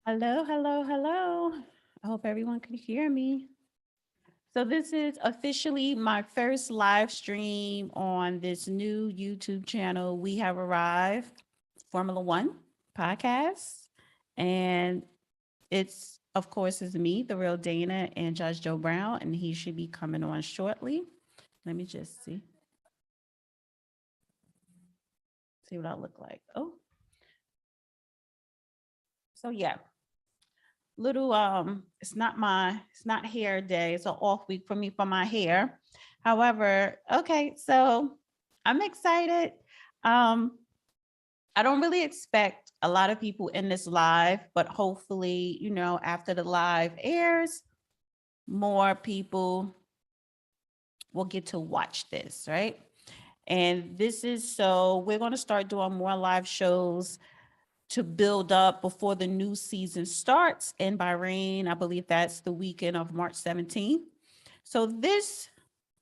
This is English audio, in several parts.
Hello, hello, hello. I hope everyone can hear me. So, this is officially my first live stream on this new YouTube channel. We have arrived, Formula One podcast. And it's, of course, is me, the real Dana, and Judge Joe Brown, and he should be coming on shortly. Let me just see what I look like. Oh, so yeah, little it's not hair day, it's an off week for me for my hair. However, okay, so I'm excited. um I don't really expect a lot of people in this live, but hopefully, after the live airs, more people will get to watch this, right? And this is so we're going to start doing more live shows to build up before the new season starts in Bahrain. I believe that's the weekend of March 17th. So this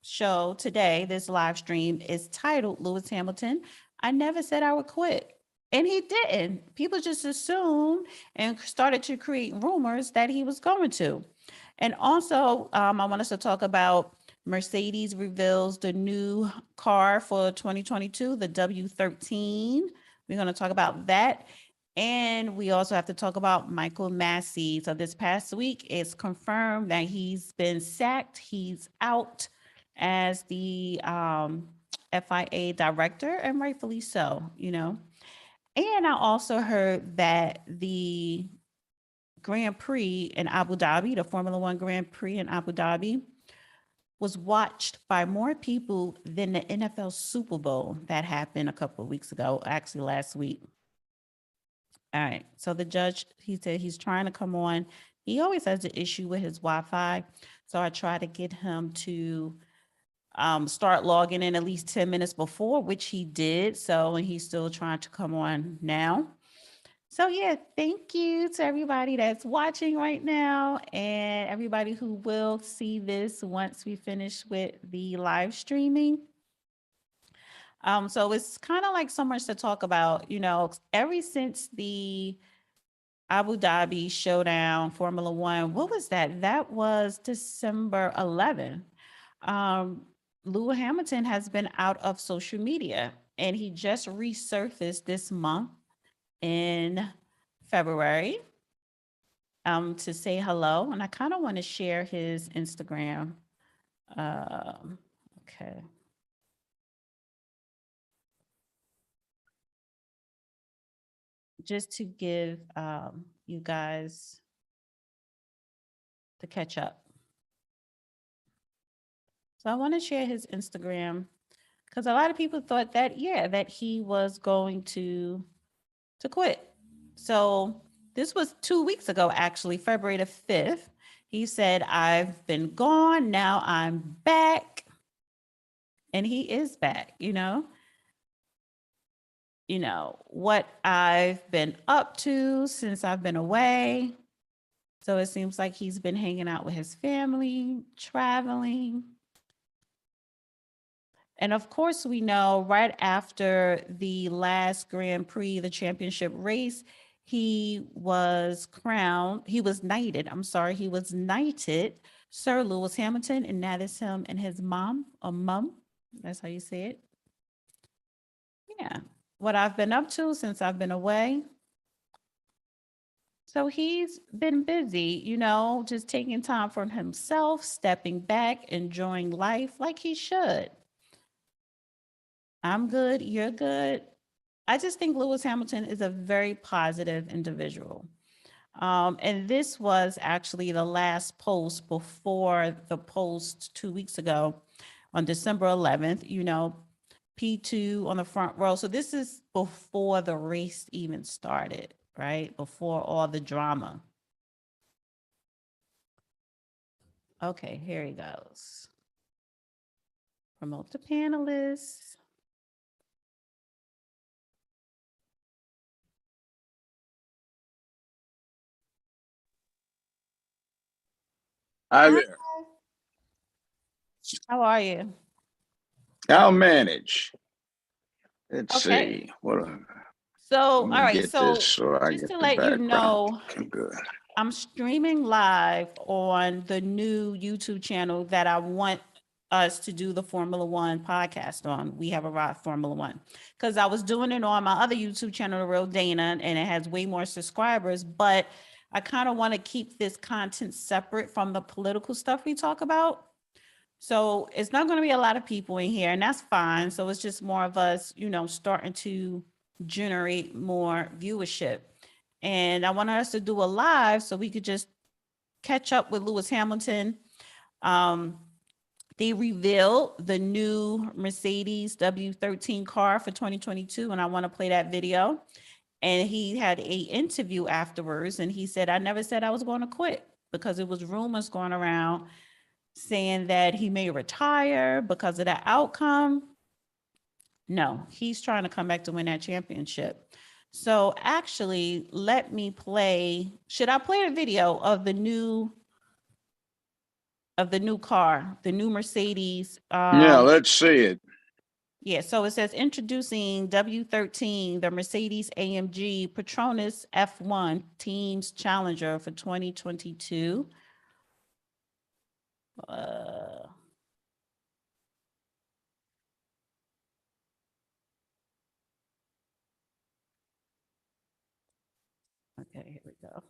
show today, this live stream is titled Lewis Hamilton, I Never Said I Would Quit. And he didn't. People just assumed and started to create rumors that he was going to. And also, I want us to talk about Mercedes reveals the new car for 2022, the W13. We're going to talk about that. And we also have to talk about Michael Massey. So this past week, it's confirmed that he's been sacked. He's out as the FIA director, and rightfully so. And I also heard that the Grand Prix in Abu Dhabi, the Formula One Grand Prix in Abu Dhabi, was watched by more people than the NFL Super Bowl that happened a couple of weeks ago, actually last week. All right. So the judge, he said he's trying to come on. He always has an issue with his Wi-Fi. So I try to get him to start logging in at least 10 minutes before, which he did. So, and he's still trying to come on now. So yeah, thank you to everybody that's watching right now and everybody who will see this once we finish with the live streaming. So it's kind of like so much to talk about, ever since the Abu Dhabi Showdown Formula One. What was that? That was December 11th. Um, Lewis Hamilton has been out of social media and he just resurfaced this month in February to say hello. And I kind of want to share his Instagram. Okay. Just to give you guys to catch up. So I want to share his Instagram because a lot of people thought that, yeah, that he was going to quit. So this was 2 weeks ago, actually, February the 5th. He said, I've been gone. Now I'm back. And he is back, what I've been up to since I've been away. So it seems like he's been hanging out with his family, traveling. And of course, we know right after the last Grand Prix, the championship race, he was knighted. I'm sorry, he was knighted Sir Lewis Hamilton, and that is him and his mom, or mum. That's how you say it. Yeah. What I've been up to since I've been away. So he's been busy, just taking time for himself, stepping back, enjoying life like he should. I'm good. You're good. I just think Lewis Hamilton is a very positive individual. And this was actually the last post before the post 2 weeks ago on December 11th, P2 on the front row. So this is before the race even started, right? Before all the drama. Okay, here he goes. Promote the panelists. Hi there. How are you? I'll manage. Let's see. What? So, all Let me right. get So this so I just get to the let you background. know, Okay, good. I'm streaming live on the new YouTube channel that I want us to do the Formula One podcast on. We have a ride Formula One, because I was doing it on my other YouTube channel, The Real Dana, and it has way more subscribers, but I kind of want to keep this content separate from the political stuff we talk about. So it's not going to be a lot of people in here, and that's fine. So it's just more of us, starting to generate more viewership. And I wanted us to do a live so we could just catch up with Lewis Hamilton. They revealed the new Mercedes W13 car for 2022, and I want to play that video. And he had a interview afterwards, and he said, I never said I was going to quit, because it was rumors going around saying that he may retire because of that outcome. No, he's trying to come back to win that championship. So actually, let me play. Should I play a video of the new car, the new Mercedes? Yeah, let's see it. Yeah, so it says introducing W13, the Mercedes AMG Petronas F1 Teams Challenger for 2022. Okay, here we go.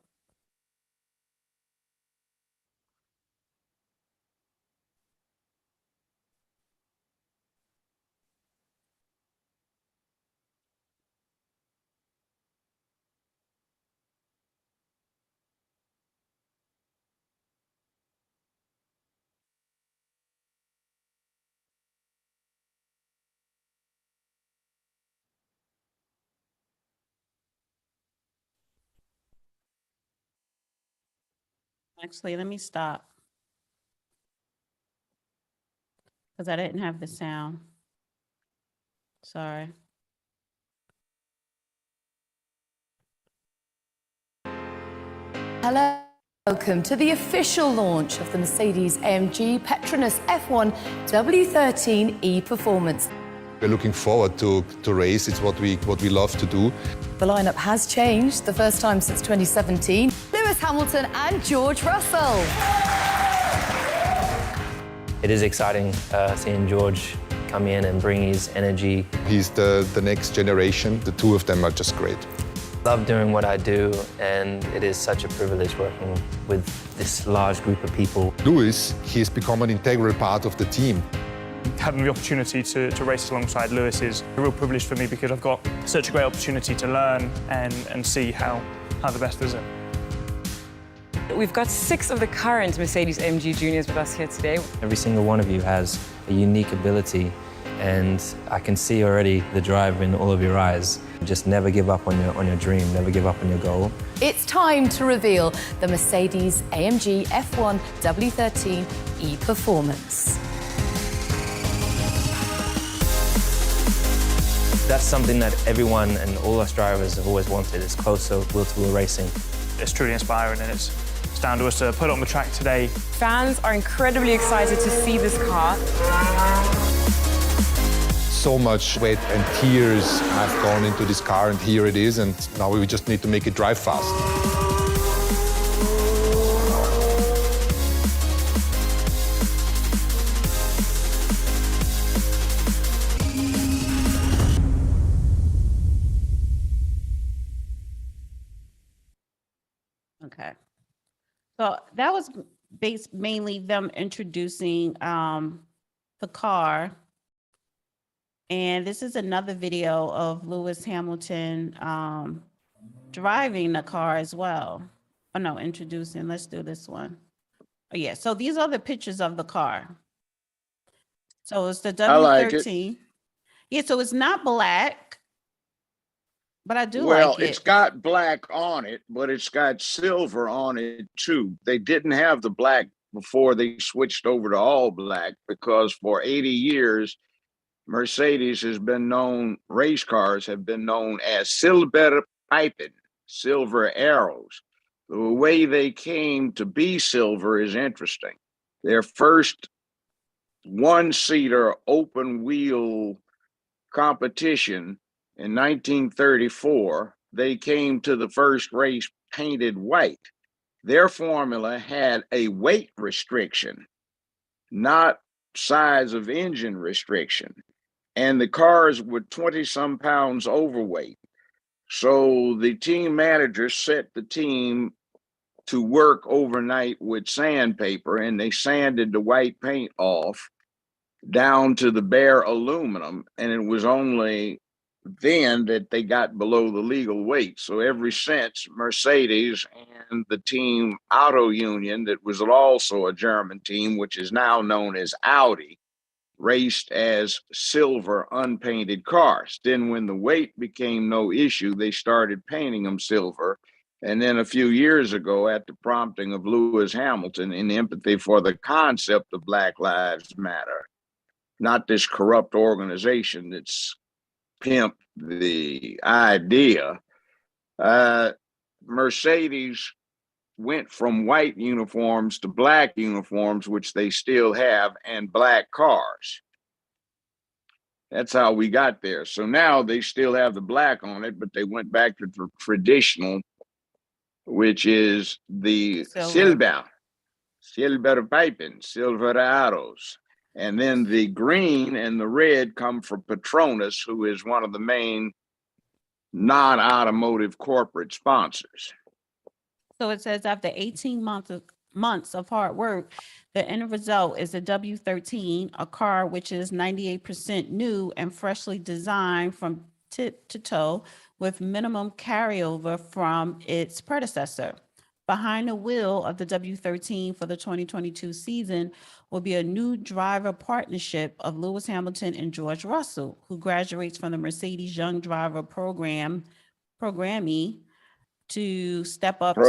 Actually, let me stop, because I didn't have the sound. Sorry. Hello. Welcome to the official launch of the Mercedes-AMG Petronas F1 W13 e-Performance. We're looking forward to race. It's what we love to do. The lineup has changed, the first time since 2017. Lewis Hamilton and George Russell. It is exciting seeing George come in and bring his energy. He's the next generation. The two of them are just great. Love doing what I do, and it is such a privilege working with this large group of people. Lewis, he's become an integral part of the team. Having the opportunity to race alongside Lewis is a real privilege for me, because I've got such a great opportunity to learn and see how the best is it. We've got 6 of the current Mercedes-AMG juniors with us here today. Every single one of you has a unique ability, and I can see already the drive in all of your eyes. Just never give up on your dream, never give up on your goal. It's time to reveal the Mercedes-AMG F1 W13 e-Performance. That's something that everyone and all us drivers have always wanted, is closer wheel-to-wheel racing. It's truly inspiring, and it's down to us to put it on the track today. Fans are incredibly excited to see this car. So much sweat and tears have gone into this car, and here it is, and now we just need to make it drive fast. Okay. So that was based mainly them introducing the car. And this is another video of Lewis Hamilton driving the car as well. Oh no, introducing. Let's do this one. Oh yeah, so these are the pictures of the car. So it's the I like it. W13. Yeah, so it's not black, but I do Well, like it. it's got black on it, but it's got silver on it too. They didn't have the black before they switched over to all black, because for 80 years, Mercedes has been known, race cars have been known as silver piping, silver arrows. The way they came to be silver is interesting. Their first one-seater open wheel competition In 1934, they came to the first race painted white. Their formula had a weight restriction, not size of engine restriction. And the cars were 20 some pounds overweight. So the team manager set the team to work overnight with sandpaper, and they sanded the white paint off down to the bare aluminum. And it was only then that they got below the legal weight. So ever since, Mercedes and the team Auto Union, that was also a German team, which is now known as Audi, raced as silver unpainted cars. Then when the weight became no issue, they started painting them silver. And then a few years ago, at the prompting of Lewis Hamilton, in empathy for the concept of Black Lives Matter, not this corrupt organization that's pimped the idea, Mercedes went from white uniforms to black uniforms, which they still have, and black cars. That's how we got there. So now they still have the black on it, but they went back to the traditional, which is the silver piping, silver arrows. And then the green and the red come from Petronas, who is one of the main non-automotive corporate sponsors. So it says after 18 months of hard work, the end result is a W13, a car which is 98% new and freshly designed from tip to toe with minimum carryover from its predecessor. Behind the wheel of the W13 for the 2022 season will be a new driver partnership of Lewis Hamilton and George Russell, who graduates from the Mercedes Young Driver programming to step up to the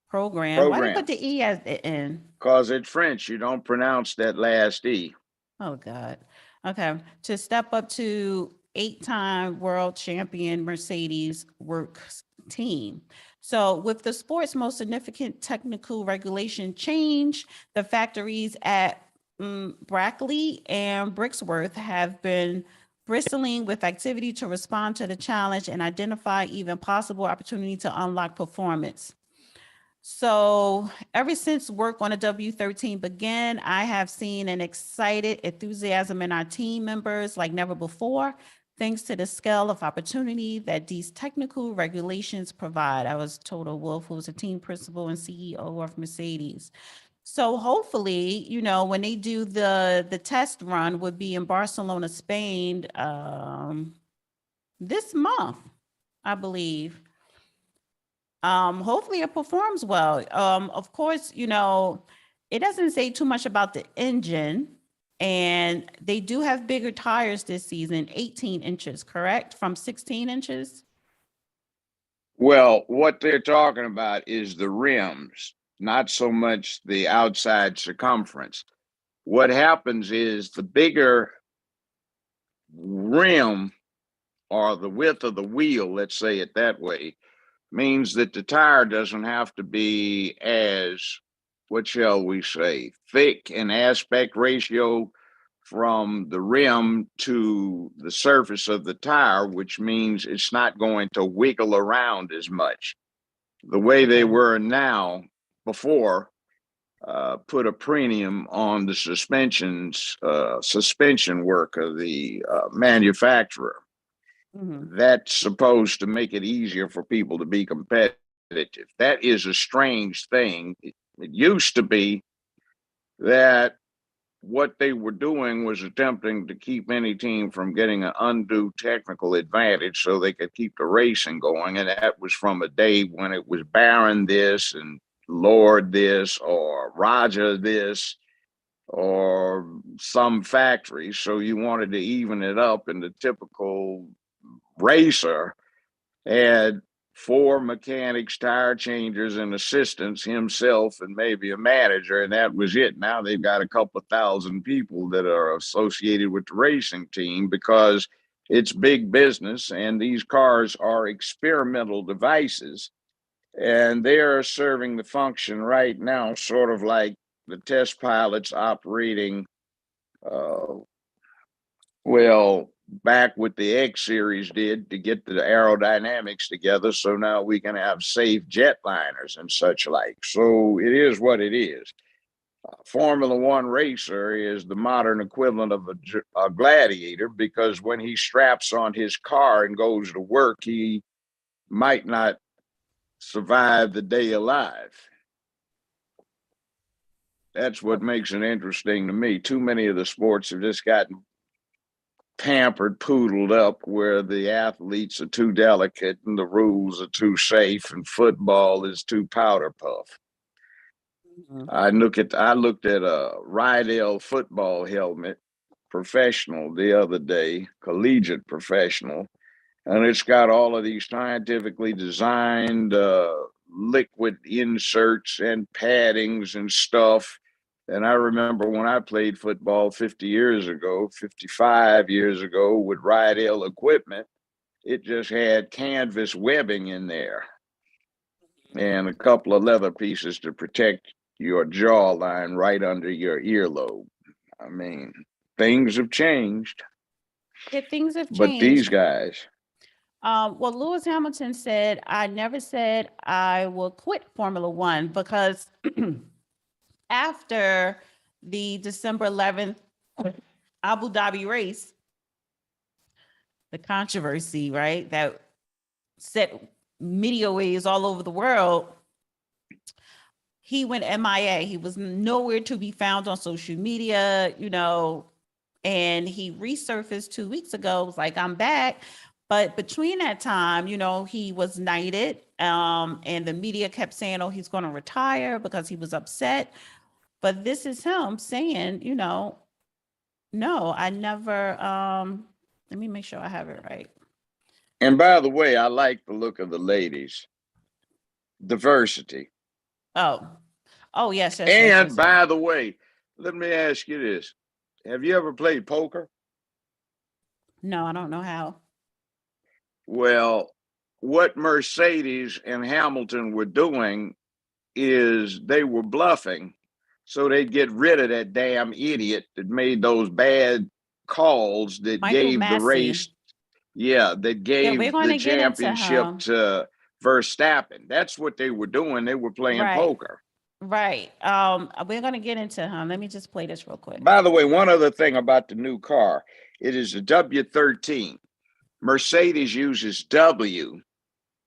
program. Why do you put the E as the N? Because it's French. You don't pronounce that last E. Oh, God. Okay. To step up to 8-time world champion Mercedes Works team. So with the sport's most significant technical regulation change, the factories at Brackley and Brixworth have been bristling with activity to respond to the challenge and identify even possible opportunity to unlock performance. So ever since work on a W13 began, I have seen an excited enthusiasm in our team members like never before, thanks to the scale of opportunity that these technical regulations provide. I was Toto Wolff, who was a team principal and CEO of Mercedes. So hopefully, you know, when they do the test run would be in Barcelona, Spain, this month, I believe. Hopefully it performs well. Of course, you know, it doesn't say too much about the engine, and they do have bigger tires this season, 18 inches, correct? From 16 inches? Well, what they're talking about is the rims, not so much the outside circumference. What happens is the bigger rim, or the width of the wheel, let's say it that way, means that the tire doesn't have to be as, what shall we say, thick in aspect ratio from the rim to the surface of the tire, which means it's not going to wiggle around as much. The way they were now, before, put a premium on the suspension work of the manufacturer. Mm-hmm. That's supposed to make it easier for people to be competitive. That is a strange thing. It used to be that what they were doing was attempting to keep any team from getting an undue technical advantage so they could keep the racing going. And that was from a day when it was Baron this and Lord this or Roger this or some factory. So you wanted to even it up, and the typical racer had 4 mechanics, tire changers, and assistants, himself, and maybe a manager, and that was it. Now they've got a couple of thousand people that are associated with the racing team because it's big business, and these cars are experimental devices, and they are serving the function right now, sort of like the test pilots operating, back what the X series did to get the aerodynamics together. So now we can have safe jetliners and such like. So it is what it is. Formula One racer is the modern equivalent of a gladiator, because when he straps on his car and goes to work, he might not survive the day alive. That's what makes it interesting to me. Too many of the sports have just gotten pampered, poodled up, where the athletes are too delicate and the rules are too safe, and football is too powder puff. I looked at a Rydell football helmet, professional, the other day, collegiate professional, and it's got all of these scientifically designed liquid inserts and paddings and stuff. And I remember when I played football 50 years ago, 55 years ago, with Rydell equipment, it just had canvas webbing in there and a couple of leather pieces to protect your jawline right under your earlobe. I mean, things have changed. Yeah, things have changed. But these guys. Well, Lewis Hamilton said, I never said I will quit Formula One, because after the December 11th Abu Dhabi race, the controversy, right, that set media waves all over the world, he went MIA. He was nowhere to be found on social media, and he resurfaced 2 weeks ago. It was like, I'm back. But between that time, he was knighted, and the media kept saying, oh, he's going to retire because he was upset. But this is him saying, no, I never, let me make sure I have it right. And by the way, I like the look of the ladies. Diversity. Oh, yes. And by the way, let me ask you this. Have you ever played poker? No, I don't know how. Well, what Mercedes and Hamilton were doing is they were bluffing, so they'd get rid of that damn idiot that made those bad calls that gave the race. Yeah, that gave the championship to Verstappen. That's what they were doing. They were playing poker. Right. We're going to get into him. Let me just play this real quick. By the way, one other thing about the new car, it is a W13. Mercedes uses W,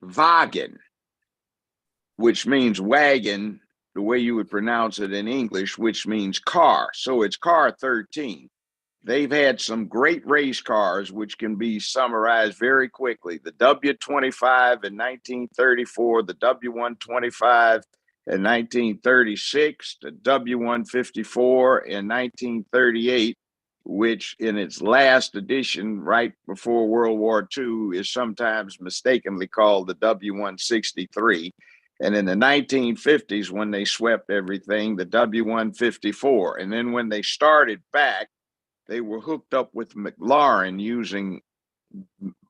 Wagen, which means wagon, the way you would pronounce it in English, which means car. So it's car 13. They've had some great race cars, which can be summarized very quickly. The W25 in 1934, the W125 in 1936, the W154 in 1938, which in its last edition, right before World War II, is sometimes mistakenly called the W163. And in the 1950s, when they swept everything, the W154. And then when they started back, they were hooked up with McLaren using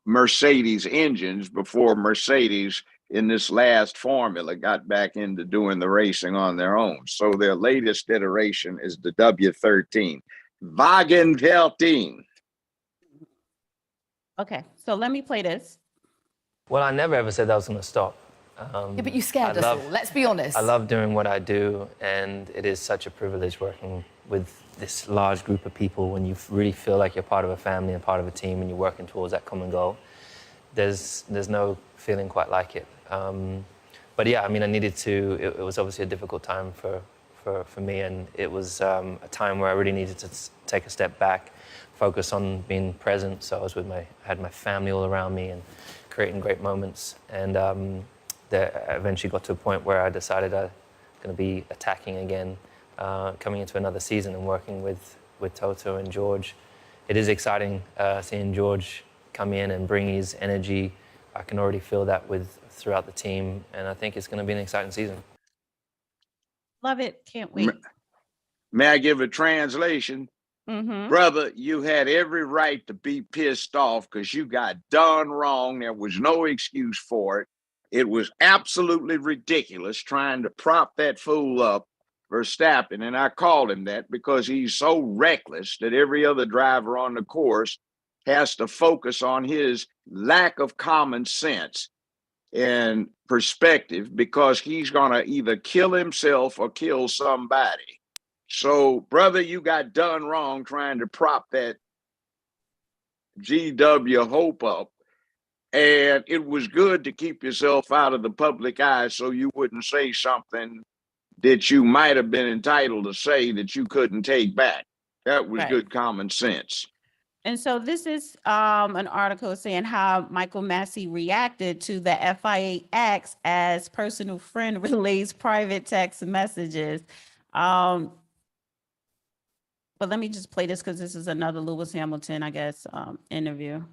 Mercedes engines before Mercedes, in this last formula, got back into doing the racing on their own. So their latest iteration is the W13. Wagen 13. Okay, so let me play this. Well, I never ever said that was going to stop. Yeah, but you scared us all, let's be honest. I love doing what I do, and it is such a privilege working with this large group of people when you really feel like you're part of a family and part of a team and you're working towards that common goal. There's no feeling quite like it. But yeah, I mean, I needed to, it was obviously a difficult time for me, and it was a time where I really needed to take a step back, focus on being present. So I was with I had my family all around me and creating great moments. And there eventually got to a point where I decided I'm going to be attacking again, coming into another season and working with Toto and George. It is exciting seeing George come in and bring his energy. I can already feel that throughout the team, and I think it's going to be an exciting season. Love it. Can't wait. May I give a translation? Mm-hmm. Brother, you had every right to be pissed off because you got done wrong. There was no excuse for it. It was absolutely ridiculous trying to prop that fool up, Verstappen. And I called him that because he's so reckless that every other driver on the course has to focus on his lack of common sense and perspective, because he's going to either kill himself or kill somebody. So, brother, you got done wrong trying to prop that GW hope up. And it was good to keep yourself out of the public eye so you wouldn't say something that you might have been entitled to say that you couldn't take back. That was Right. good common sense. And so this is an article saying how Michael Massey reacted to the FIA acts as personal friend relays private text messages. But let me just play this because this is another Lewis Hamilton, I guess, interview.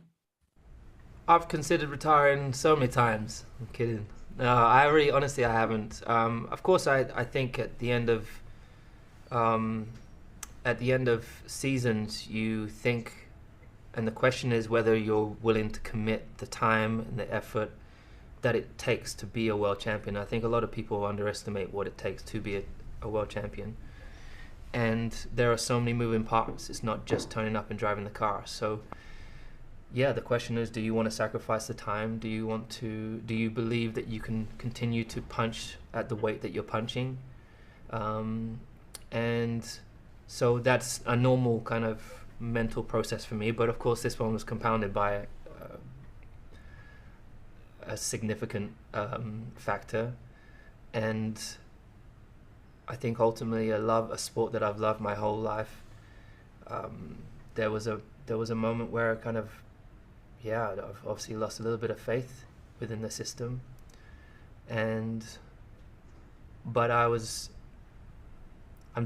I've considered retiring so many times. I'm kidding. No, I really, honestly, I haven't. Of course, I think at the end of seasons, you think, and the question is whether you're willing to commit the time and the effort that it takes to be a world champion. I think a lot of people underestimate what it takes to be a world champion. And there are so many moving parts. It's not just turning up and driving the car. So yeah, the question is, do you want to sacrifice the time? Do you believe that you can continue to punch at the weight that you're punching? And so that's a normal kind of mental process for me. But of course, this one was compounded by a significant factor. And I think ultimately a sport that I've loved my whole life. There was a moment where I kind of, I've obviously lost a little bit of faith within the system, but I'm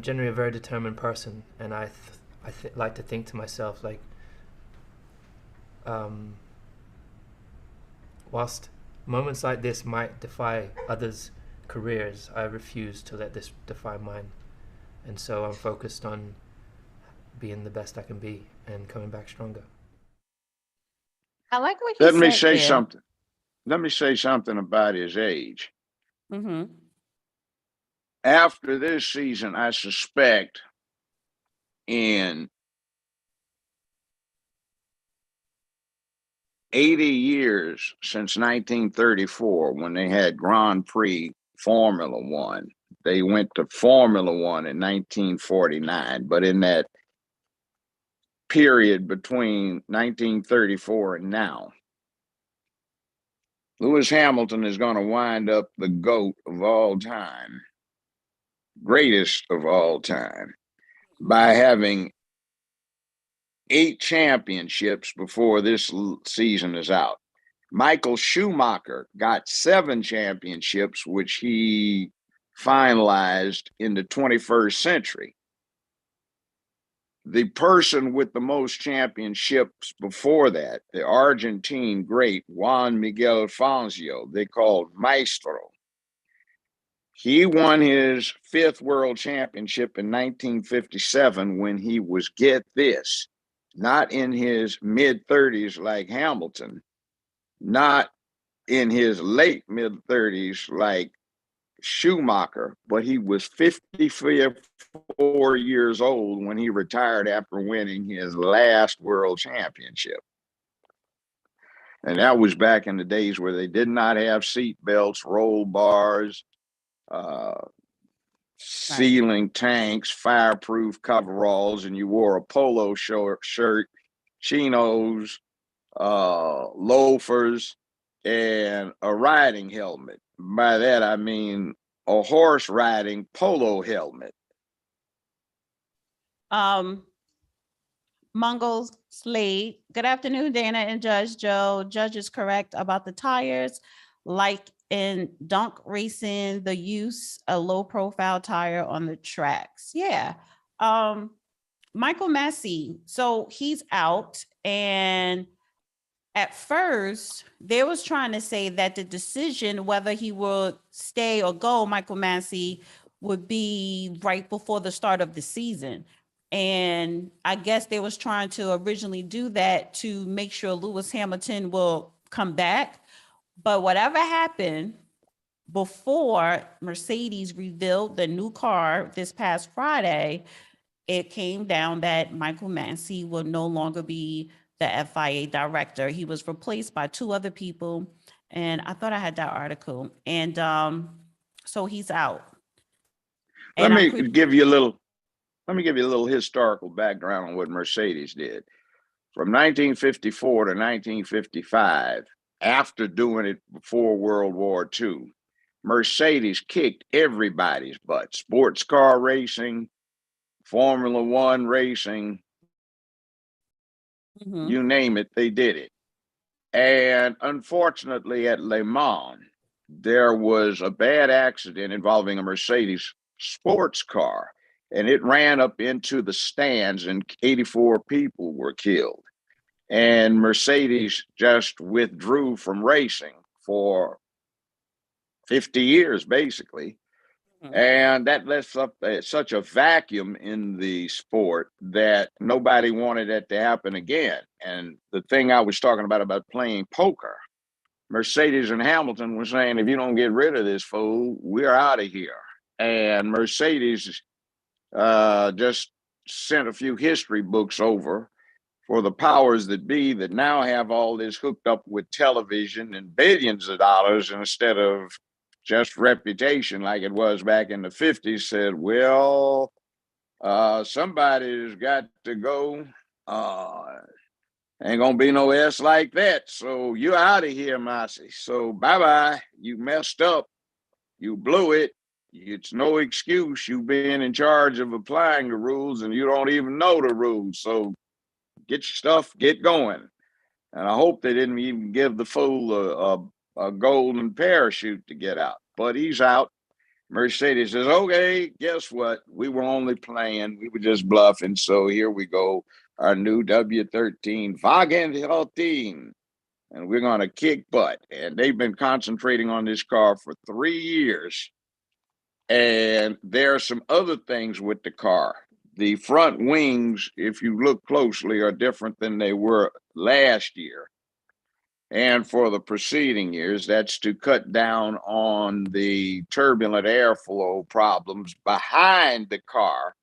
generally a very determined person, and I like to think to myself, like, whilst moments like this might defy others' careers, I refuse to let this define mine, and so I'm focused on being the best I can be and coming back stronger. I like what he Let said me say there. something. Let me say something about his age. Mm-hmm. After this season, I suspect in 80 years since 1934, when they had Grand Prix Formula One, they went to Formula One in 1949, but in that period between 1934 and now, Lewis Hamilton is going to wind up the GOAT of all time, greatest of all time, by having 8 championships before this season is out. Michael Schumacher got 7 championships, which he finalized in the 21st century. The person with the most championships before that, the Argentine great Juan Miguel Fangio, they called Maestro. He won his 5th world championship in 1957 when he was, get this, not in his mid-30s like Hamilton, not in his late mid-30s like Schumacher, but he was 54 years old when he retired after winning his last world championship. And that was back in the days where they did not have seat belts, roll bars, ceiling tanks, fireproof coveralls, and you wore a polo shirt, chinos, loafers, and a riding helmet. By that, I mean a horse riding polo helmet. Mungles Slade. Good afternoon, Dana and Judge Joe. Judge is correct about the tires. Like in dunk racing, the use a low profile tire on the tracks. Yeah. Michael Massey. So he's out, and at first they was trying to say that the decision whether he would stay or go, Michael Massey, would be right before the start of the season. And I guess they was trying to originally do that to make sure Lewis Hamilton will come back. But whatever happened before Mercedes revealed the new car this past Friday, it came down that Michael Massey will no longer be the FIA director. He was replaced by two other people, and I thought I had that article. And so he's out. Let And me give you a little historical background on what Mercedes did. From 1954 to 1955, after doing it before World War II, Mercedes kicked everybody's butt. Sports car racing, Formula One racing, you name it, they did it. And unfortunately, at Le Mans, there was a bad accident involving a Mercedes sports car, and it ran up into the stands, and 84 people were killed. And Mercedes just withdrew from racing for 50 years, basically. And that left up such a vacuum in the sport that nobody wanted that to happen again. And the thing I was talking about playing poker, Mercedes and Hamilton were saying, if you don't get rid of this fool, we're out of here. And Mercedes just sent a few history books over for the powers that be that now have all this hooked up with television and billions of dollars instead of just reputation like it was back in the 50s, said, well, somebody's got to go. Ain't gonna be no S like that. So you're out of here, Massey. So bye-bye. You messed up. You blew it. It's no excuse. You've been in charge of applying the rules and you don't even know the rules. So get your stuff, get going. And I hope they didn't even give the fool a golden parachute to get out. But he's out. Mercedes says, okay, guess what? We were only playing. We were just bluffing. So here we go. Our new W13 Wagen 13. And we're going to kick butt. And they've been concentrating on this car for 3 years. And there are some other things with the car. The front wings, if you look closely, are different than they were last year. And for the preceding years, that's to cut down on the turbulent airflow problems behind the car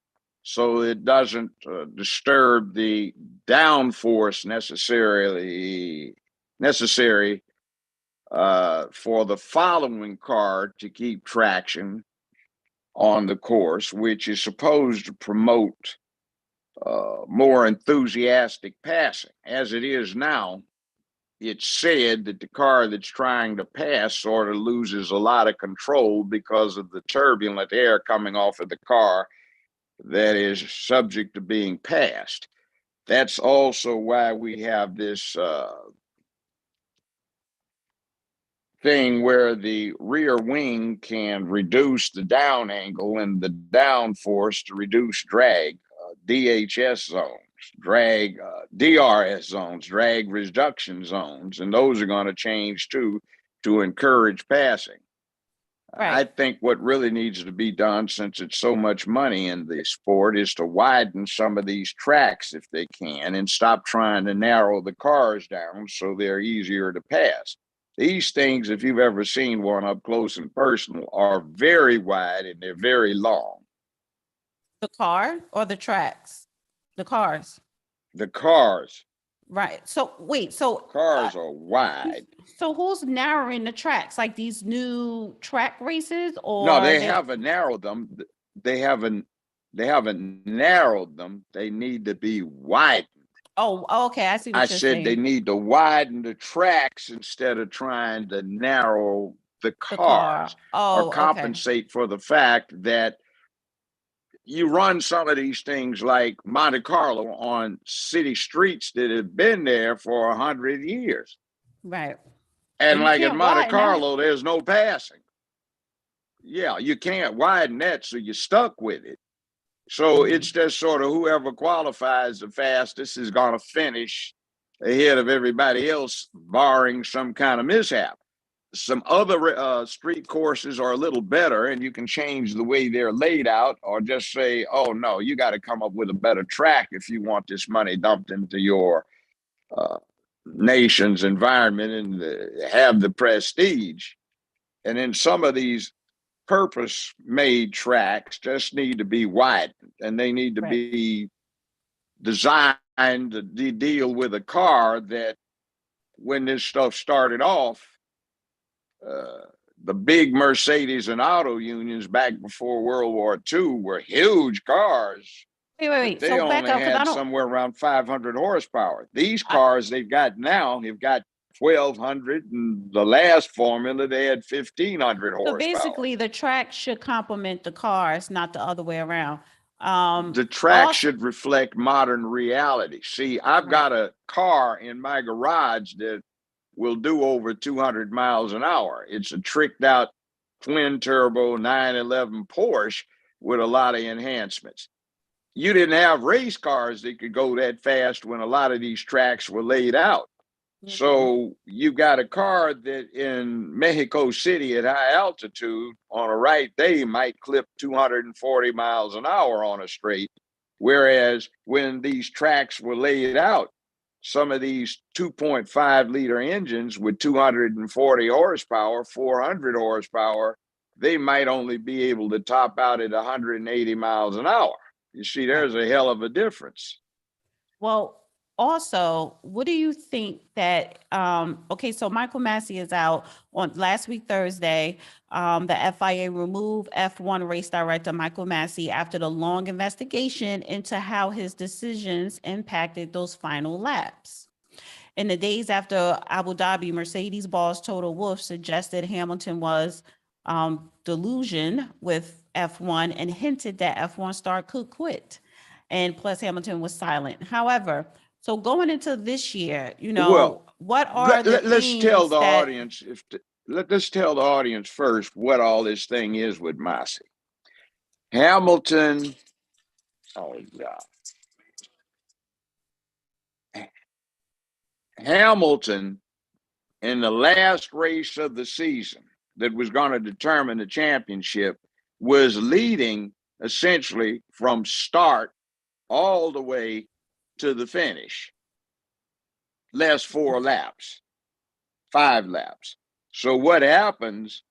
so it doesn't disturb the downforce necessary for the following car to keep traction on the course, which is supposed to promote more enthusiastic passing. As it is now, it's said that the car that's trying to pass sort of loses a lot of control because of the turbulent air coming off of the car that is subject to being passed. That's also why we have this thing where the rear wing can reduce the down angle and the down force to reduce drag, DHS zones, drag, DRS zones, drag reduction zones, and those are going to change too to encourage passing. Right. I think what really needs to be done, since it's so much money in the sport, is to widen some of these tracks if they can and stop trying to narrow the cars down so they're easier to pass. These things, if you've ever seen one up close and personal, are very wide and they're very long. The car or the tracks? The cars. The cars. Right. So wait, so cars are wide. So who's narrowing the tracks? Like these new track races, or no, they haven't narrowed them. They haven't narrowed them. They need to be widened. Oh, okay. I see what you're saying. I said they need to widen the tracks instead of trying to narrow the cars or compensate for the fact that you run some of these things like Monte Carlo on city streets that have been there for 100 years. Right. And like in Monte Carlo, there's no passing. Yeah, you can't widen that, so you're stuck with it. So it's just sort of whoever qualifies the fastest is going to finish ahead of everybody else, barring some kind of mishap. Some other street courses are a little better, and you can change the way they're laid out, or just say, oh, no, you got to come up with a better track if you want this money dumped into your nation's environment and have the prestige. And then some of these purpose-made tracks just need to be widened, and they need to be designed the deal with a car that when this stuff started off, the big Mercedes and auto unions back before World War II were huge cars. Wait. They So back only up, because I had don't. somewhere around 500 horsepower. These cars they've got now have got 1,200, and the last formula they had 1,500 So horsepower. basically, the track should complement the cars, not the other way around. The track also- should reflect modern reality. See, I've got a car in my garage that will do over 200 miles an hour. It's a tricked out twin turbo 911 Porsche with a lot of enhancements. You didn't have race cars that could go that fast when a lot of these tracks were laid out. So you've got a car that in Mexico City at high altitude on a right day might clip 240 miles an hour on a straight. Whereas when these tracks were laid out, some of these 2.5 liter engines with 240 horsepower, 400 horsepower, they might only be able to top out at 180 miles an hour. You see, there's a hell of a difference. Well, also, what do you think that, okay, so Michael Massey is out on last week, Thursday. The FIA removed F1 race director Michael Massey after the long investigation into how his decisions impacted those final laps. In the days after Abu Dhabi, Mercedes boss Toto Wolff suggested Hamilton was delusion with F1 and hinted that F1 star could quit. And plus Hamilton was silent. However, so going into this year, what are let's tell the audience let's tell the audience first what all this thing is with Massey. Hamilton, Hamilton in the last race of the season that was going to determine the championship was leading essentially from start all the way to the finish. Last 4 laps, 5 laps. So what happens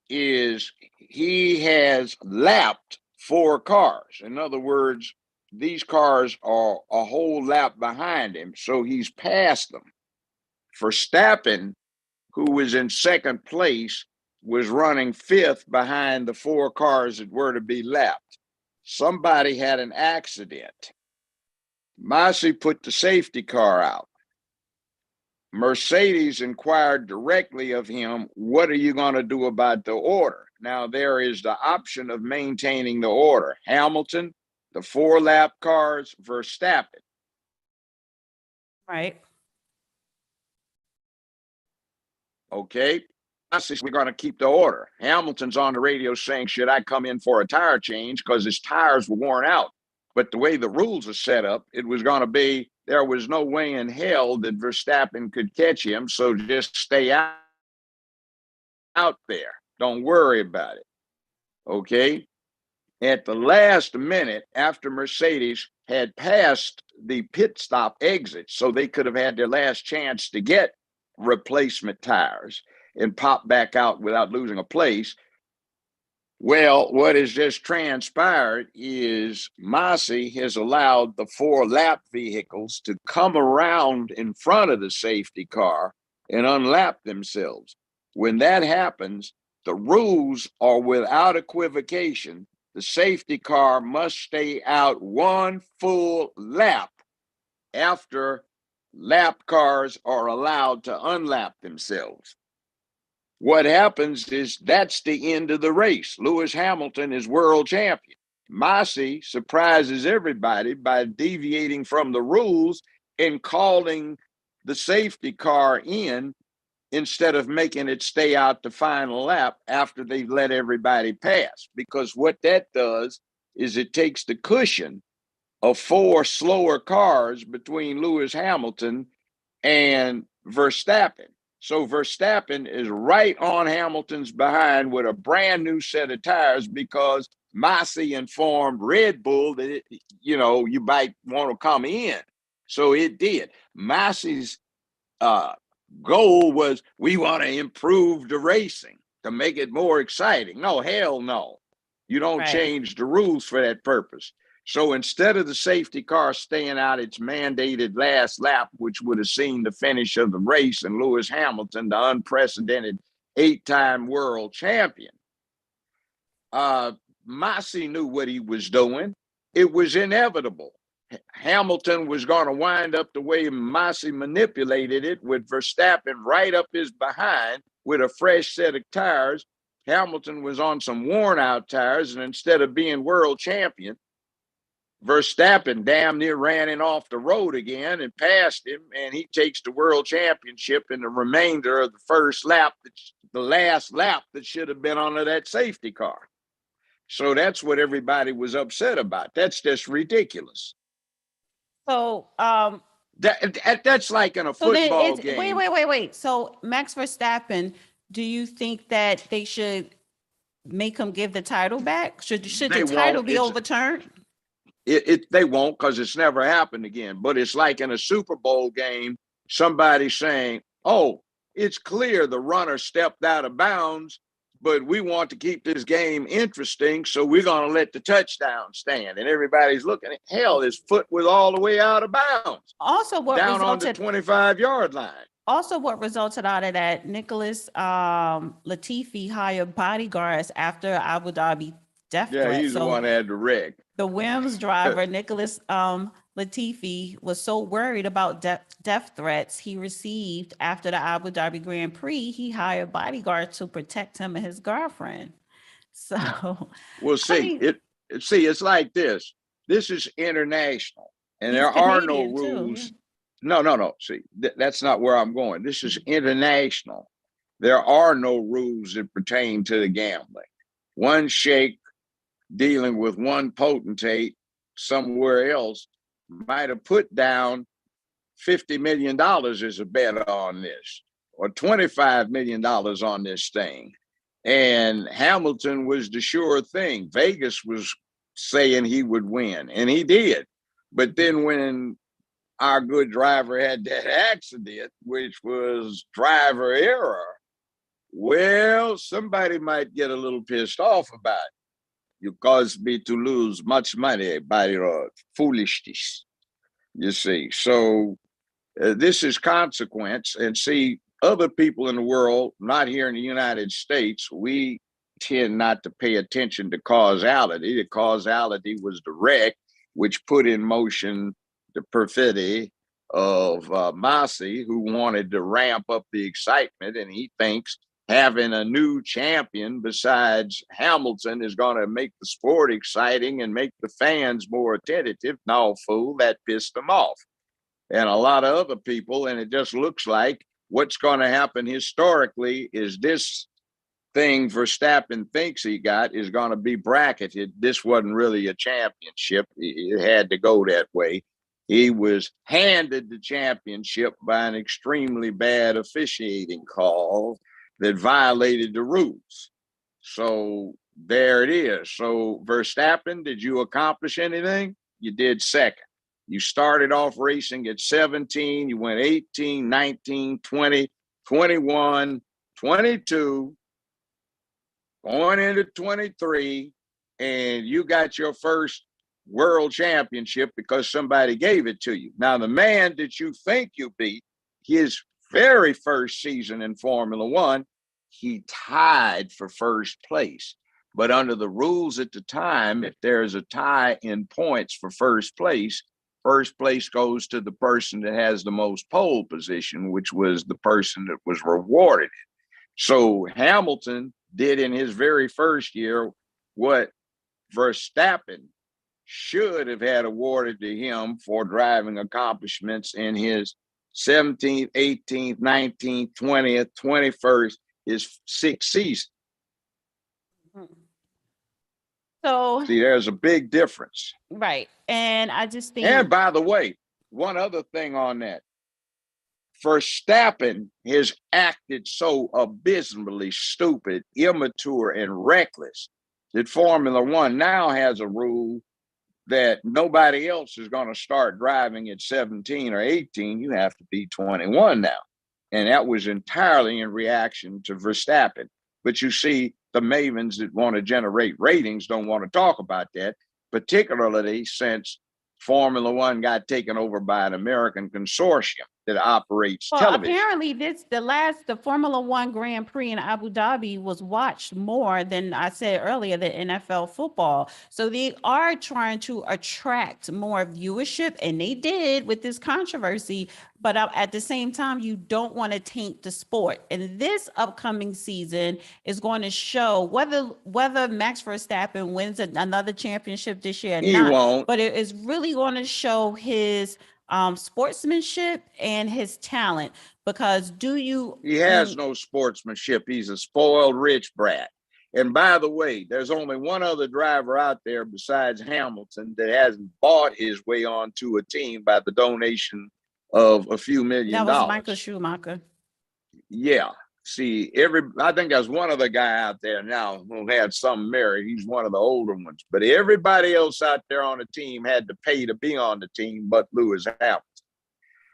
is he has lapped 4 cars. In other words, these cars are a whole lap behind him, so he's passed them. Verstappen, who was in second place, was running 5th behind the 4 cars that were to be lapped. Somebody had an accident. Massey put the safety car out. Mercedes inquired directly of him, what are you going to do about the order? Now, there is the option of maintaining the order. Hamilton, the 4-lap cars, Verstappen. Right. Okay. I says, we're going to keep the order. Hamilton's on the radio saying, should I come in for a tire change? Because his tires were worn out. But the way the rules are set up, it was going to be, there was no way in hell that Verstappen could catch him. So just stay out there. Don't worry about it. Okay. At the last minute, after Mercedes had passed the pit stop exit, so they could have had their last chance to get replacement tires and pop back out without losing a place. Well, what has just transpired is Massey has allowed the 4-lap vehicles to come around in front of the safety car and unlap themselves. When that happens, the rules are without equivocation. The safety car must stay out 1 full lap after lap cars are allowed to unlap themselves. What happens is that's the end of the race. Lewis Hamilton is world champion. Massey surprises everybody by deviating from the rules and calling the safety car in instead of making it stay out the final lap after they've let everybody pass. Because what that does is it takes the cushion of 4 slower cars between Lewis Hamilton and Verstappen. So Verstappen is right on Hamilton's behind with a brand new set of tires because Massey informed Red Bull that, you might want to come in. So it did. Massey's goal was, we want to improve the racing to make it more exciting. No, hell no. You don't change the rules for that purpose. So instead of the safety car staying out its mandated last lap, which would have seen the finish of the race and Lewis Hamilton, the unprecedented 8-time world champion, Massey knew what he was doing. It was inevitable. Hamilton was going to wind up the way Massey manipulated it, with Verstappen right up his behind with a fresh set of tires. Hamilton was on some worn out tires, and instead of being world champion, Verstappen damn near ran him off the road again and passed him, and he takes the world championship in the remainder of the first lap, the last lap that should have been under that safety car. So that's what everybody was upset about. That's just ridiculous. So that's like in a so then football it's, game. wait. So Max Verstappen, do you think that they should make him give the title back? Should They the title won't. be It's- overturned? They won't, because it's never happened again. But it's like in a Super Bowl game, somebody saying, oh, it's clear the runner stepped out of bounds, but we want to keep this game interesting, so we're going to let the touchdown stand. And everybody's looking at, hell, his foot was all the way out of bounds, Also, what down on the resulted 25-yard line. also what resulted out of that, Nicholas Latifi hired bodyguards after Abu Dhabi death Yeah, threat. he's the So one that had the wreck. the Williams driver, Nicholas Latifi, was so worried about death threats he received after the Abu Dhabi Grand Prix, he hired bodyguards to protect him and his girlfriend. So, Well, see, mean- it's like this. This is international, and He's there are no Canadian, too, rules. No. See, that's not where I'm going. This is international. There are no rules that pertain to the gambling. One sheikh dealing with one potentate somewhere else might have put down $50 million as a bet on this, or $25 million on this thing. And Hamilton was the sure thing. Vegas was saying he would win, and he did. But then when our good driver had that accident, which was driver error, well, somebody might get a little pissed off about it. You caused me to lose much money by your foolishness, you see. So this is consequence. And see, other people in the world, not here in the United States, we tend not to pay attention to causality. The causality was the wreck, which put in motion the perfidy of Masi, who wanted to ramp up the excitement, and he thinks having a new champion besides Hamilton is going to make the sport exciting and make the fans more attentive. No, fool, that pissed them off. And a lot of other people, and it just looks like what's going to happen historically is this thing Verstappen thinks he got is going to be bracketed. This wasn't really a championship. It had to go that way. He was handed the championship by an extremely bad officiating call that violated the rules. So there it is. So Verstappen, did you accomplish anything? You did second. You started off racing at 17, you went 18, 19, 20, 21, 22, going into 23, and you got your first world championship because somebody gave it to you. Now, the man that you think you beat, his very first season in Formula One, he tied for first place. But under the rules at the time, if there's a tie in points for first place goes to the person that has the most pole position, which was the person that was rewarded it. So Hamilton did in his very first year what Verstappen should have had awarded to him for driving accomplishments in his 17th, 18th, 19th, 20th, 21st, his sixth season. So, See, there's a big difference. right. And I just think, And by the way, one other thing on that. Verstappen has acted so abysmally stupid, immature, and reckless that Formula One now has a rule that nobody else is going to start driving at 17 or 18. You have to be 21 now. And that was entirely in reaction to Verstappen. But you see, the mavens that want to generate ratings don't want to talk about that. particularly since Formula One got taken over by an American consortium that operates Well, television. apparently the Formula One Grand Prix in Abu Dhabi was watched more than I said earlier, the NFL football. So they are trying to attract more viewership, and they did with this controversy. But at the same time, you don't want to taint the sport. And this upcoming season is going to show whether Max Verstappen wins another championship this year or He not. won't. But it is really going to show his sportsmanship and his talent, because he has no sportsmanship. He's a spoiled rich brat. And by the way, there's only one other driver out there besides Hamilton that hasn't bought his way onto a team by the donation of a few $1 million. That was Michael Schumacher. Yeah. See, I think there's one other guy out there now who had some merit. He's one of the older ones. But everybody else out there on the team had to pay to be on the team but Lewis Hamilton.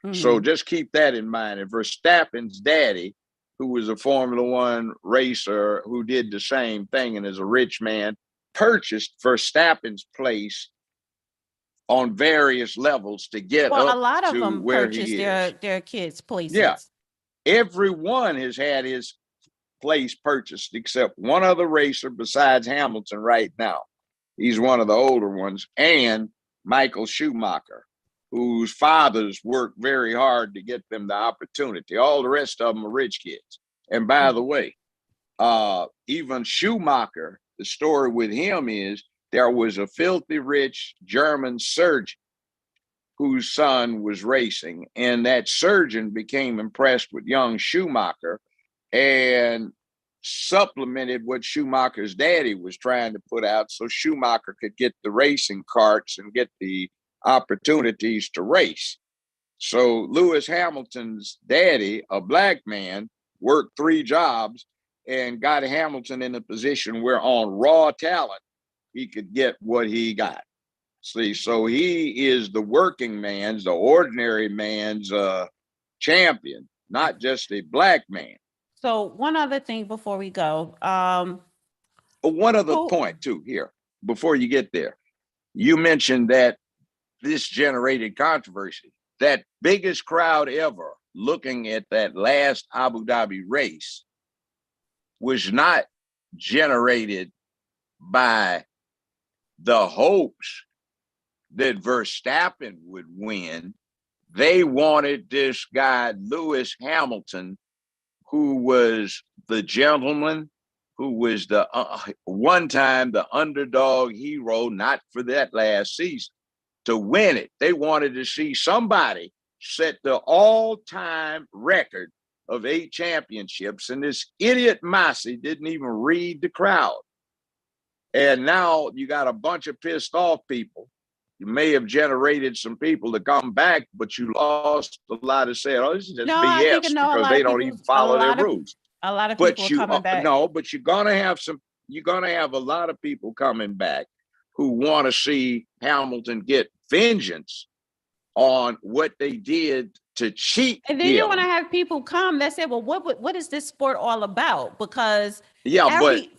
Mm-hmm. So just keep that in mind. And Verstappen's daddy, who was a Formula One racer who did the same thing and is a rich man, purchased Verstappen's place on various levels to get up a lot of to them where purchased he is. their kids' places. Yeah. Everyone has had his place purchased except one other racer besides Hamilton right now. He's one of the older ones, and Michael Schumacher, whose fathers worked very hard to get them the opportunity. All the rest of them are rich kids. And by the way, even Schumacher, the story with him is there was a filthy rich German surgeon whose son was racing, and that surgeon became impressed with young Schumacher and supplemented what Schumacher's daddy was trying to put out so Schumacher could get the racing carts and get the opportunities to race. So Lewis Hamilton's daddy, a black man, worked 3 jobs and got Hamilton in a position where on raw talent, he could get what he got. See, so he is the working man's, the ordinary man's champion, not just a black man. So one other thing before we go. One other point too here, before you get there. You mentioned that this generated controversy. That biggest crowd ever looking at that last Abu Dhabi race was not generated by the hopes that Verstappen would win. They wanted this guy, Lewis Hamilton, who was the gentleman, who was the one time the underdog hero, not for that last season, to win it. They wanted to see somebody set the all-time record of 8 championships, and this idiot Massey didn't even read the crowd. And now you got a bunch of pissed off people. You may have generated some people to come back, but you lost a lot of saying, oh, this is just BS because they don't even follow their rules. A lot of people coming back. No, but you're gonna have a lot of people coming back who want to see Hamilton get vengeance on what they did to cheat. And then you want to have people come that say, well, what is this sport all about? Because every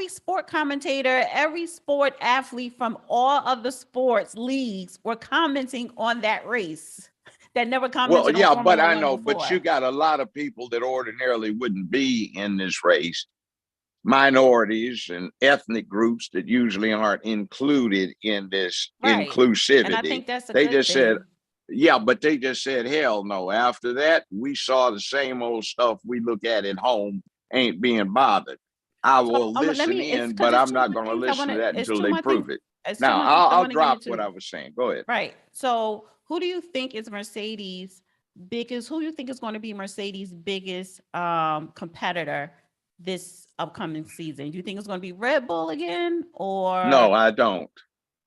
sport commentator, every sport athlete from all of the sports leagues were commenting on that race that never commented. Well, yeah, but I know, but you got a lot of people that ordinarily wouldn't be in this race, minorities and ethnic groups that usually aren't included in this inclusivity. And I think that's a good thing. But they just said, hell no. After that, we saw the same old stuff we look at home, ain't being bothered. I will listen in, but I'm not going to listen to that until they prove it. Now, I'll drop what I was saying. Go ahead. Right. So who do you think is Mercedes' biggest, who do you think is going to be Mercedes' biggest competitor this upcoming season? Do you think it's going to be Red Bull again, or? No, I don't.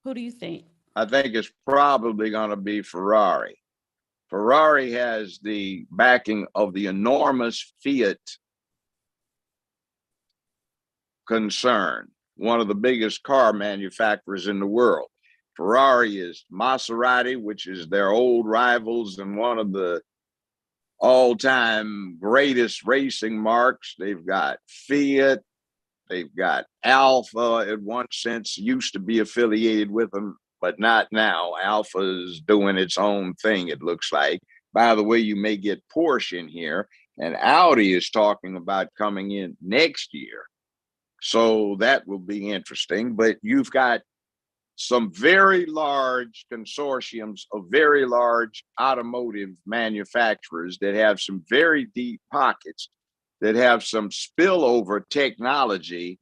Who do you think? I think it's probably going to be Ferrari. Ferrari has the backing of the enormous Fiat concern, one of the biggest car manufacturers in the world. Ferrari is Maserati, which is their old rivals and one of the all-time greatest racing marks. They've got Fiat, They've got Alpha, in one sense, used to be affiliated with them, but not now. Alpha is doing its own thing, it looks like. By the way, you may get Porsche in here, and Audi is talking about coming in next year. So that will be interesting. But you've got some very large consortiums of very large automotive manufacturers that have some very deep pockets, that have some spillover technology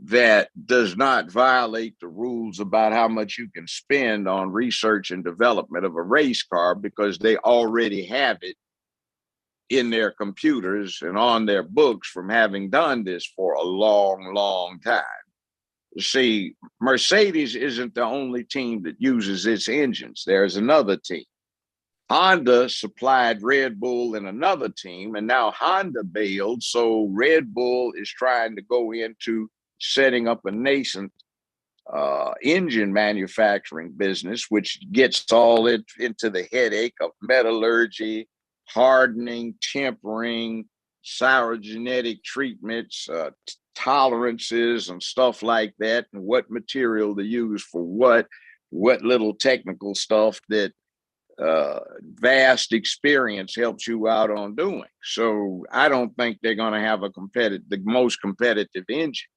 that does not violate the rules about how much you can spend on research and development of a race car, because they already have it in their computers and on their books from having done this for a long, long time. See, Mercedes isn't the only team that uses its engines. There's another team. Honda supplied Red Bull and another team, and now Honda bailed, so Red Bull is trying to go into setting up a nascent engine manufacturing business, which gets all into the headache of metallurgy, hardening, tempering, cyanogenetic treatments, tolerances and stuff like that, and what material to use for what little technical stuff that vast experience helps you out on doing. So I don't think they're going to have the most competitive engine.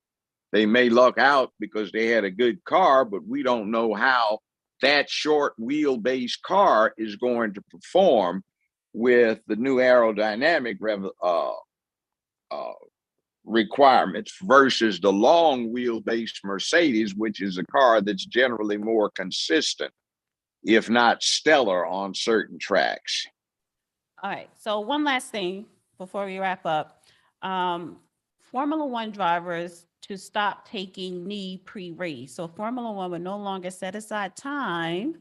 They may luck out because they had a good car, but we don't know how that short wheelbase car is going to perform with the new aerodynamic requirements versus the long wheelbase Mercedes, which is a car that's generally more consistent, if not stellar, on certain tracks. All right. So one last thing before we wrap up. Formula One drivers to stop taking knee pre-race. So Formula One will no longer set aside time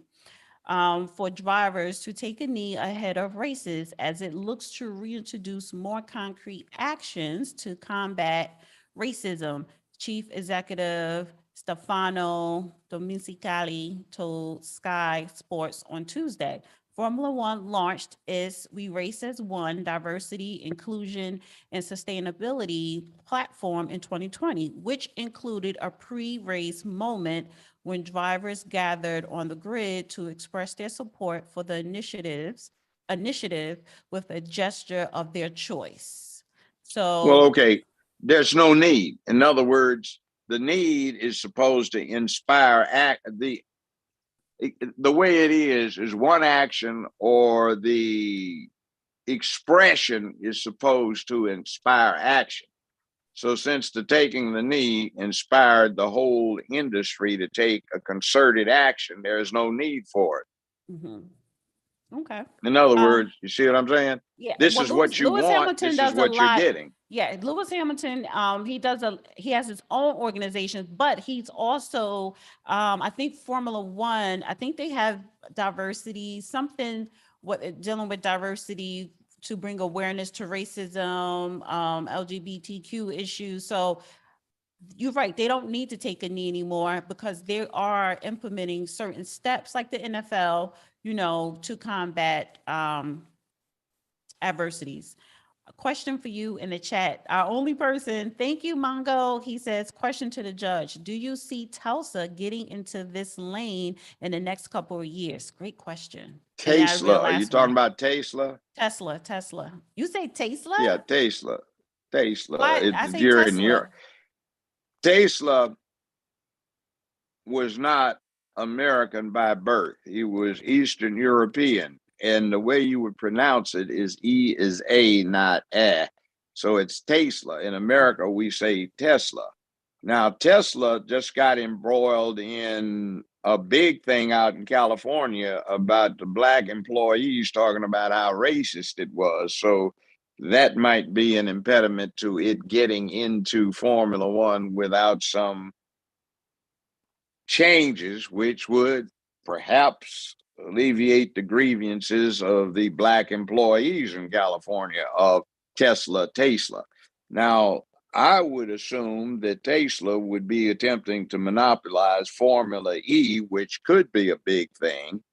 for drivers to take a knee ahead of races, as it looks to reintroduce more concrete actions to combat racism. Chief Executive Stefano Domenicali told Sky Sports on Tuesday. Formula One launched its We Race as One diversity, inclusion, and sustainability platform in 2020, which included a pre-race moment when drivers gathered on the grid to express their support for the initiative with a gesture of their choice. So, well, okay, there's no need. In other words, the need is supposed to inspire the way it is one action, or the expression is supposed to inspire action. So since the taking the knee inspired the whole industry to take a concerted action, there's no need for it. Okay. In other words, you see what I'm saying? Yeah. This well, is what you Lewis want. Hamilton This does is what a you're lot. getting. Yeah, Lewis Hamilton, he has his own organizations, but he's also, I think Formula One, I think they have diversity, dealing with diversity to bring awareness to racism, LGBTQ issues. So you're right, they don't need to take a knee anymore, because they are implementing certain steps like the NFL, to combat adversities. A question for you in the chat. Our only person, thank you, Mongo. He says, question to the judge. Do you see Tulsa getting into this lane in the next couple of years? Great question. Tesla. Are you talking about Tesla? Tesla. You say Tesla? Yeah, Tesla. Why? I say You're in Tesla. Europe. Tesla was not American by birth. He was Eastern European. And the way you would pronounce it is E is A, not A. So it's Tesla. In America, we say Tesla. Now, Tesla just got embroiled in a big thing out in California about the black employees talking about how racist it was. So that might be an impediment to it getting into Formula One without some changes, which would perhaps alleviate the grievances of the black employees in California of Tesla. Now, I would assume that Tesla would be attempting to monopolize Formula E, which could be a big thing.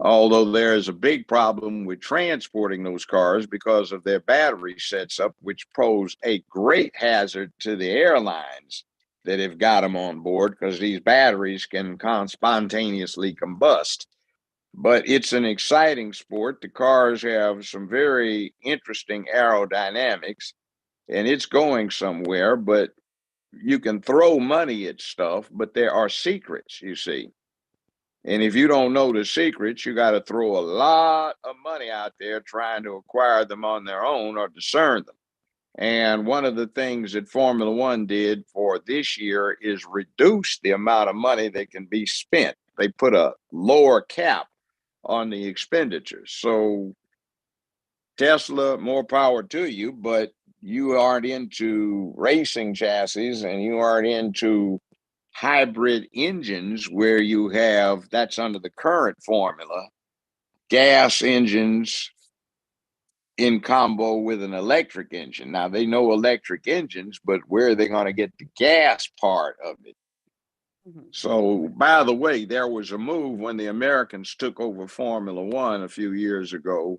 Although there is a big problem with transporting those cars because of their battery sets up, which pose a great hazard to the airlines that have got them on board, because these batteries can spontaneously combust. But it's an exciting sport. The cars have some very interesting aerodynamics, and it's going somewhere. But you can throw money at stuff, but there are secrets, you see. And if you don't know the secrets, you got to throw a lot of money out there trying to acquire them on their own or discern them. And one of the things that Formula One did for this year is reduce the amount of money that can be spent. They put a lower cap on the expenditures. So Tesla, more power to you, but you aren't into racing chassis and you aren't into hybrid engines where you have, that's under the current formula, gas engines in combo with an electric engine. Now they know electric engines, but where are they going to get the gas part of it? So, by the way, there was a move when the Americans took over Formula One a few years ago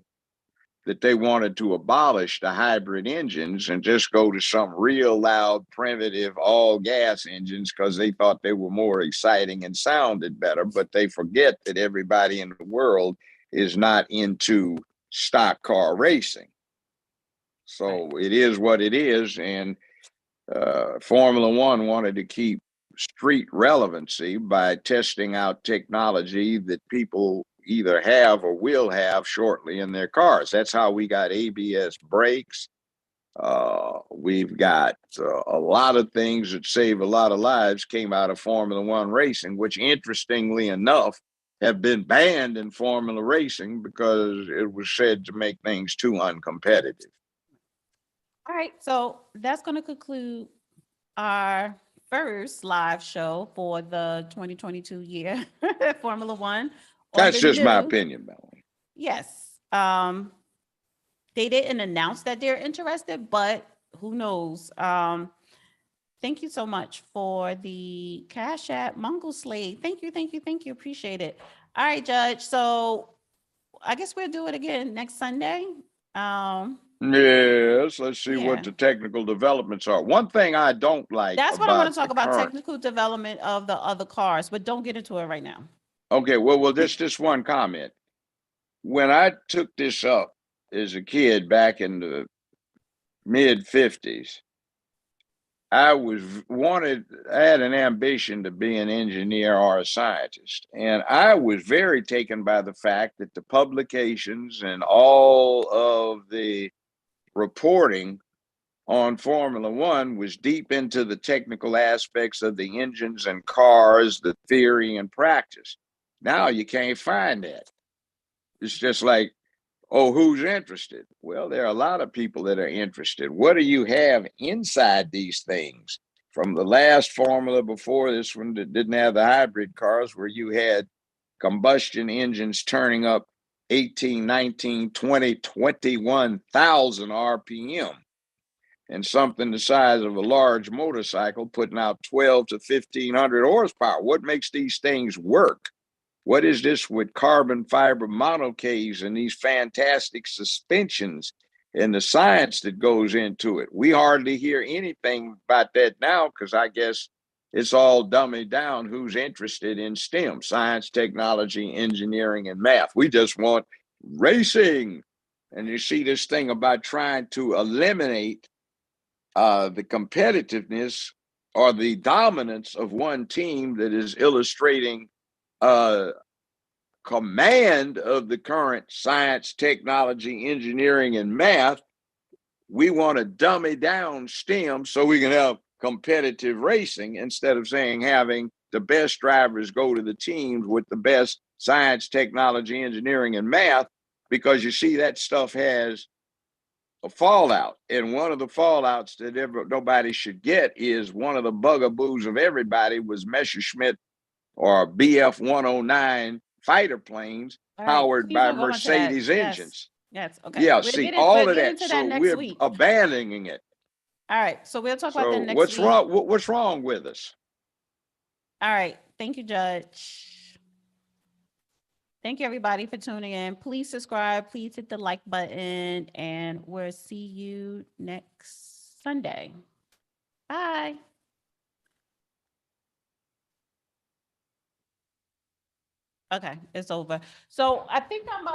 that they wanted to abolish the hybrid engines and just go to some real loud, primitive, all gas engines because they thought they were more exciting and sounded better. But they forget that everybody in the world is not into stock car racing. So it is what it is. And Formula One wanted to keep street relevancy by testing out technology that people either have or will have shortly in their cars. That's how we got ABS brakes. We've got a lot of things that save a lot of lives came out of Formula One racing, which interestingly enough have been banned in Formula racing because it was said to make things too uncompetitive. All right, so that's going to conclude our first live show for the 2022 year Formula One. That's just my opinion, Melanie. Yes. They didn't announce that they're interested, but who knows? Thank you so much for the Cash App Mosley. Thank you. Appreciate it. All right, Judge. So I guess we'll do it again next Sunday. Yes, let's see what the technical developments are. One thing I don't like. That's what I want to talk about, technical development of the other cars, but don't get into it right now. Okay, well, just one comment. When I took this up as a kid back in the mid 50s, I had an ambition to be an engineer or a scientist. And I was very taken by the fact that the publications and all of the reporting on Formula One was deep into the technical aspects of the engines and cars, the theory and practice. Now you can't find that. It's just like, oh, who's interested? Well, there are a lot of people that are interested. What do you have inside these things? From the last formula before this one that didn't have the hybrid cars, where you had combustion engines turning up 18, 19, 20, 21,000 RPM, and something the size of a large motorcycle putting out 12 to 1,500 horsepower. What makes these things work? What is this with carbon fiber monocaves and these fantastic suspensions and the science that goes into it? We hardly hear anything about that now because I guess it's all dummied down who's interested in STEM, science, technology, engineering, and math. We just want racing. And you see this thing about trying to eliminate the competitiveness or the dominance of one team that is illustrating command of the current science, technology, engineering, and math. We want to dummy down STEM so we can have competitive racing instead of saying having the best drivers go to the teams with the best science, technology, engineering, and math, because you see that stuff has a fallout. And one of the fallouts that nobody should get is one of the bugaboos of everybody was Messerschmitt or BF 109 fighter planes powered by Mercedes engines. Yes. Okay. Yeah. See, all of that. So we're abandoning it. All right. So we'll talk about that next week. What's wrong with us? All right. Thank you, Judge. Thank you, everybody, for tuning in. Please subscribe. Please hit the like button, and we'll see you next Sunday. Bye. Okay, it's over. So I think I'm